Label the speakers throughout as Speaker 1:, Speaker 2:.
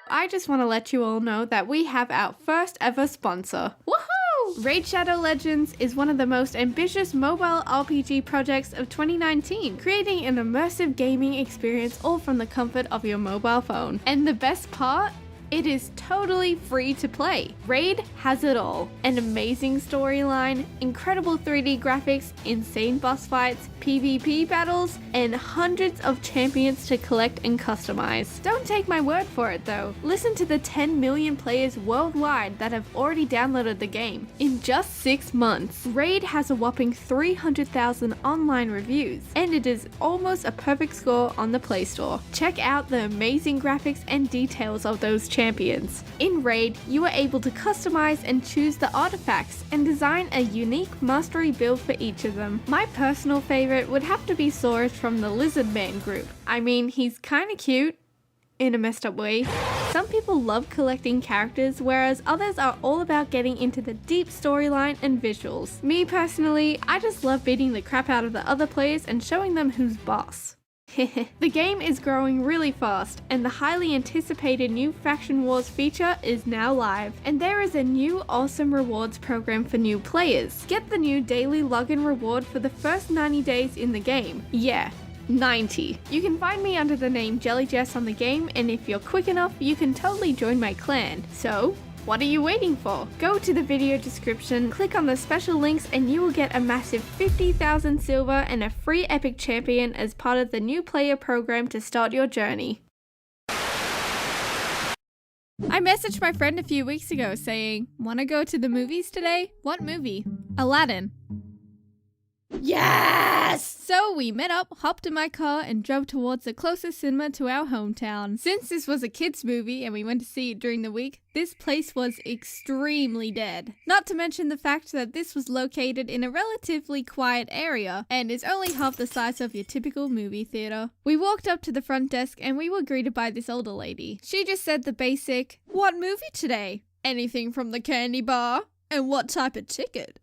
Speaker 1: I just want to let you all know that we have our first ever sponsor. Woohoo! Raid Shadow Legends is one of the most ambitious mobile RPG projects of 2019, creating an immersive gaming experience all from the comfort of your mobile phone. And the best part? It is totally free to play. Raid has it all. An amazing storyline, incredible 3D graphics, insane boss fights, PvP battles, and hundreds of champions to collect and customize. Don't take my word for it though. Listen to the 10 million players worldwide that have already downloaded the game. In just 6 months, Raid has a whopping 300,000 online reviews, and it is almost a perfect score on the Play Store. Check out the amazing graphics and details of those champions. In Raid, you are able to customize and choose the artifacts and design a unique mastery build for each of them. My personal favorite would have to be Saurus from the Lizard Man group. I mean, he's kinda cute in a messed up way. Some people love collecting characters, whereas others are all about getting into the deep storyline and visuals. Me personally, I just love beating the crap out of the other players and showing them who's boss. The game is growing really fast, and the highly anticipated new Faction Wars feature is now live. And there is a new awesome rewards program for new players. Get the new daily login reward for the first 90 days in the game. Yeah, 90. You can find me under the name Jelly Jess on the game, and if you're quick enough, you can totally join my clan. So, what are you waiting for? Go to the video description, click on the special links, and you will get a massive 50,000 silver and a free epic champion as part of the new player program to start your journey. I messaged my friend a few weeks ago saying, "Wanna go to the movies today?" "What movie?" "Aladdin." Yes! So we met up, hopped in my car, and drove towards the closest cinema to our hometown. Since this was a kids movie and we went to see it during the week, this place was extremely dead. Not to mention the fact that this was located in a relatively quiet area and is only half the size of your typical movie theater. We walked up to the front desk and we were greeted by this older lady. She just said the basic, "What movie today? Anything from the candy bar? And what type of ticket?"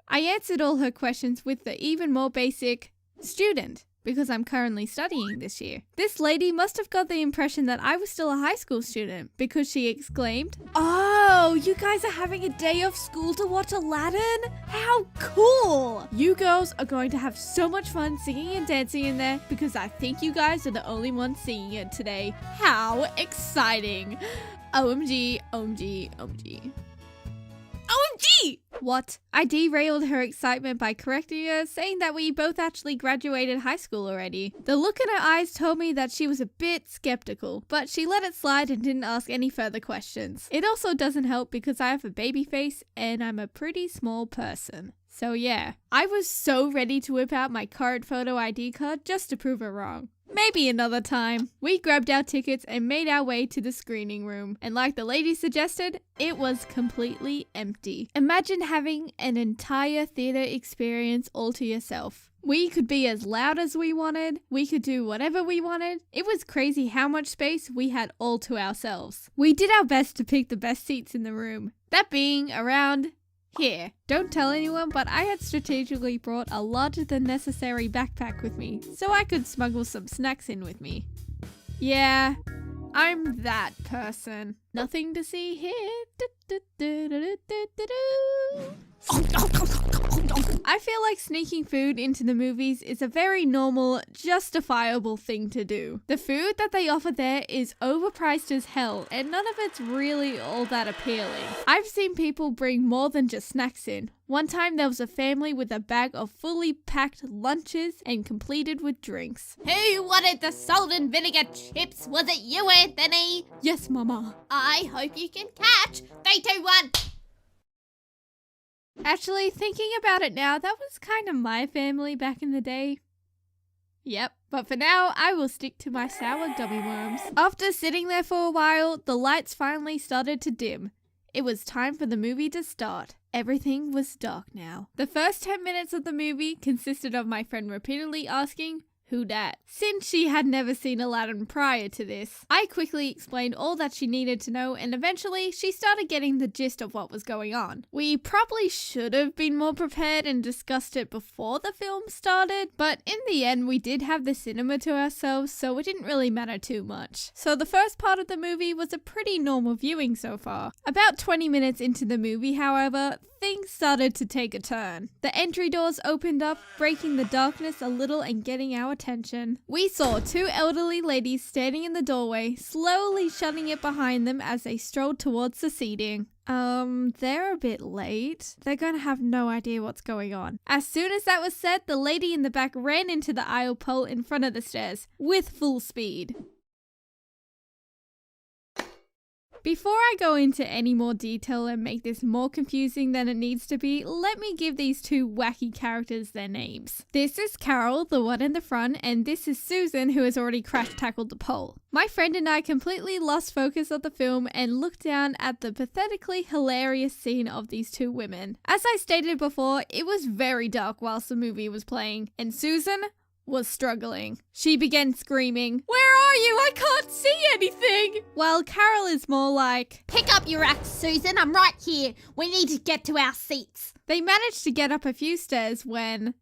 Speaker 1: I answered all her questions with the even more basic, "Student," because I'm currently studying this year. This lady must have got the impression that I was still a high school student because she exclaimed, "Oh, you guys are having a day off school to watch Aladdin? How cool! You girls are going to have so much fun singing and dancing in there because I think you guys are the only ones singing it today. How exciting! OMG, OMG, OMG. OMG! What? I derailed her excitement by correcting her, saying that we both actually graduated high school already. The look in her eyes told me that she was a bit skeptical, but she let it slide and didn't ask any further questions. It also doesn't help because I have a baby face and I'm a pretty small person. So yeah, I was so ready to whip out my current photo ID card just to prove her wrong. Maybe another time. We grabbed our tickets and made our way to the screening room. And like the lady suggested, it was completely empty. Imagine having an entire theater experience all to yourself. We could be as loud as we wanted. We could do whatever we wanted. It was crazy how much space we had all to ourselves. We did our best to pick the best seats in the room. That being around here. Don't tell anyone, but I had strategically brought a larger than necessary backpack with me, so I could smuggle some snacks in with me. Yeah, I'm that person. Nothing to see here. I feel like sneaking food into the movies is a very normal, justifiable thing to do. The food that they offer there is overpriced as hell, and none of it's really all that appealing. I've seen people bring more than just snacks in. One time there was a family with a bag of fully packed lunches and completed with drinks.
Speaker 2: Who wanted the salt and vinegar chips? Was it you, Anthony?
Speaker 1: Yes, Mama.
Speaker 2: I hope you can catch 3, 2, 1.
Speaker 1: Actually, thinking about it now, that was kind of my family back in the day. Yep, but for now, I will stick to my sour gummy worms. After sitting there for a while, the lights finally started to dim. It was time for the movie to start. Everything was dark now. The first 10 minutes of the movie consisted of my friend repeatedly asking, who dat? Since she had never seen Aladdin prior to this, I quickly explained all that she needed to know, and eventually she started getting the gist of what was going on. We probably should have been more prepared and discussed it before the film started, but in the end we did have the cinema to ourselves, so it didn't really matter too much. So the first part of the movie was a pretty normal viewing so far. About 20 minutes into the movie, however, things started to take a turn. The entry doors opened up, breaking the darkness a little and getting our attention. We saw two elderly ladies standing in the doorway, slowly shutting it behind them as they strolled towards the seating. They're a bit late. They're gonna have no idea what's going on. As soon as that was said, the lady in the back ran into the aisle pole in front of the stairs with full speed. Before I go into any more detail and make this more confusing than it needs to be, let me give these two wacky characters their names. This is Carol, the one in the front, and this is Susan, who has already crash-tackled the pole. My friend and I completely lost focus of the film and looked down at the pathetically hilarious scene of these two women. As I stated before, it was very dark whilst the movie was playing, and Susan was struggling. She began screaming, "Where are you? I can't see anything!" While Carol is more like,
Speaker 2: Pick up your act, Susan. I'm right here. We need to get to our seats.
Speaker 1: they managed to get up a few stairs when...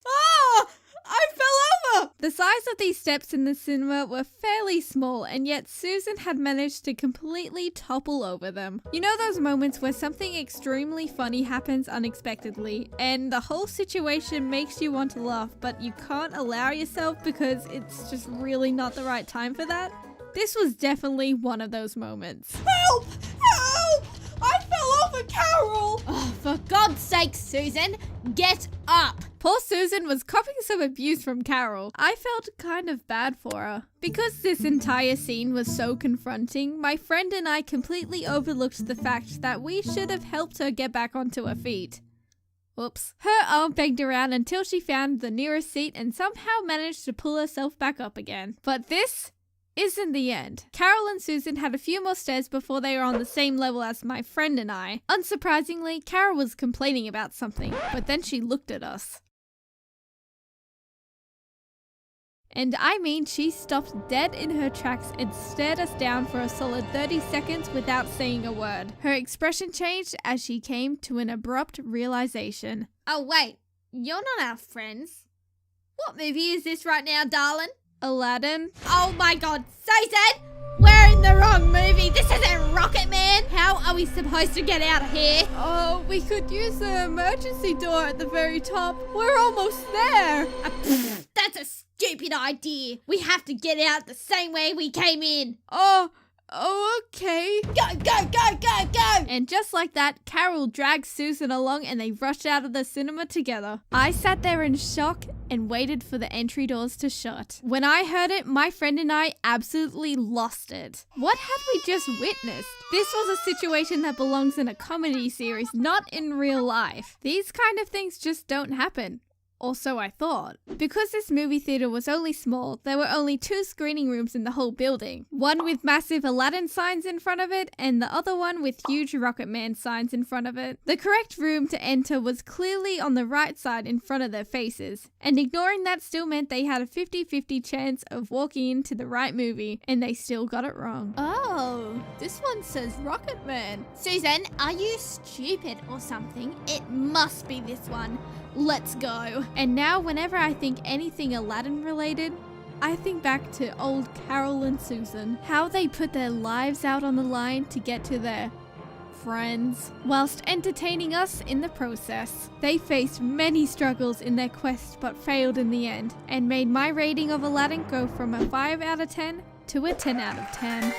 Speaker 1: Ah! I fell over! The size of these steps in the cinema were fairly small, and yet Susan had managed to completely topple over them. You know those moments where something extremely funny happens unexpectedly, and the whole situation makes you want to laugh, but you can't allow yourself because it's just really not the right time for that? This was definitely one of those moments. Help! Help! I fell over, Carol!
Speaker 2: Oh, for God's sake, Susan, get up.
Speaker 1: Poor Susan was copping some abuse from Carol. I felt kind of bad for her. Because this entire scene was so confronting, my friend and I completely overlooked the fact that we should have helped her get back onto her feet. Whoops. Her arm begged around until she found the nearest seat and somehow managed to pull herself back up again. But this isn't the end. Carol and Susan had a few more stairs before they were on the same level as my friend and I. Unsurprisingly, Carol was complaining about something, but then she looked at us. And I mean, she stopped dead in her tracks and stared us down for a solid 30 seconds without saying a word. Her expression changed as she came to an abrupt realization.
Speaker 2: Oh, wait. You're not our friends. What movie is this right now, darling?
Speaker 1: Aladdin?
Speaker 2: Oh my God, Susan! We're in the wrong movie. This isn't Rocket Man. How are we supposed to get out of here?
Speaker 1: Oh, we could use the emergency door at the very top. We're almost there.
Speaker 2: That's a stupid idea. We have to get out the same way we came in.
Speaker 1: Oh, okay.
Speaker 2: Go, go, go, go, go!
Speaker 1: And just like that, Carol dragged Susan along and they rushed out of the cinema together. I sat there in shock and waited for the entry doors to shut. When I heard it, my friend and I absolutely lost it. What had we just witnessed? This was a situation that belongs in a comedy series, not in real life. These kind of things just don't happen. Or so I thought. Because this movie theater was only small, there were only 2 screening rooms in the whole building. One with massive Aladdin signs in front of it, and the other one with huge Rocket Man signs in front of it. The correct room to enter was clearly on the right side in front of their faces, and ignoring that still meant they had a 50-50 chance of walking into the right movie, and they still got it wrong.
Speaker 2: Oh, this one says Rocket Man. Susan, are you stupid or something? It must be this one. Let's go.
Speaker 1: And now whenever I think anything Aladdin related, I think back to old Carol and Susan. How they put their lives out on the line to get to their friends, whilst entertaining us in the process. They faced many struggles in their quest but failed in the end, and made my rating of Aladdin go from a 5 out of 10 to a 10 out of 10.